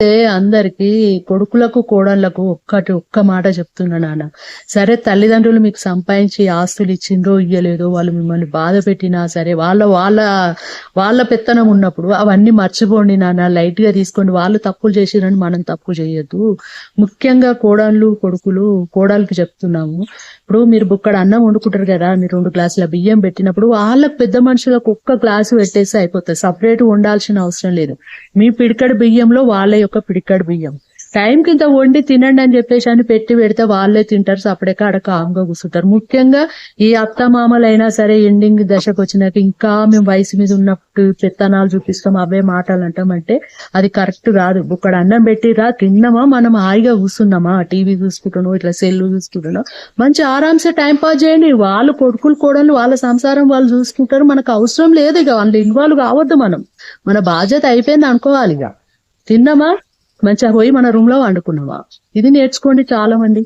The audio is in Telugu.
అందరికి కొడుకులకు కోడళ్లకు ఒక్క మాట చెప్తున్నా నాన్న. సరే తల్లిదండ్రులు మీకు సంపాదించి ఆస్తులు ఇచ్చిండ్రో ఇయ్యలేదో, వాళ్ళు మిమ్మల్ని బాధ పెట్టినా సరే, వాళ్ళ వాళ్ళ వాళ్ళ పెత్తనం ఉన్నప్పుడు అవన్నీ మర్చిపోండి నాన్న. లైట్ గా తీసుకోండి. వాళ్ళు తప్పులు చేసిరని మనం తప్పు చేయొద్దు. ముఖ్యంగా కోడళ్ళు కొడుకులు, కోడళ్ళకి చెప్తున్నాము. ఇప్పుడు మీరు బుక్కడ అన్నం వండుకుంటారు కదా, మీరు 2 గ్లాసుల బియ్యం పెట్టినప్పుడు వాళ్ళకు పెద్ద మనుషులకు ఒక్క గ్లాసు పెట్టేసి అయిపోతుంది. సపరేట్ వండాల్సిన అవసరం లేదు. మీ పిడికడు బియ్యంలో వాళ్ళ యొక్క పిడికడు బియ్యం టైం కింద వండి తినండి అని చెప్పేసి అని పెట్టి పెడితే వాళ్ళే తింటారు. సపరేట్ ఆడ కామ్గా కూర్చుంటారు. ముఖ్యంగా ఈ అత్త మామలైనా సరే ఎండింగ్ దశకు వచ్చినాక ఇంకా మేము వయసు మీద ఉన్నప్పుడు పెత్తనాలు చూపిస్తాం, అవే మాటలు అంటామంటే అది కరెక్ట్ కాదు. బుక్కడ అన్నం పెట్టిరా తిన్నామా, మనం హాయిగా కూర్చున్నామా, టీవీ చూసుకుంటానో ఇట్లా సెల్ చూసుకుంటానో మంచి ఆరామ్సే టైం పాస్ చేయండి. వాళ్ళు కొడుకులు కోడళ్ళు వాళ్ళ సంసారం వాళ్ళు చూసుకుంటారు. మనకు అవసరం లేదు ఇక వాళ్ళు ఇన్వాల్వ్ కావద్దు. మన బాధ్యత అయిపోయింది అనుకోవాలి. ఇక తిన్నామా, మంచిగా పోయి మన రూమ్ లో వండుకున్నావా, ఇది నేర్చుకోండి చాలా మంది.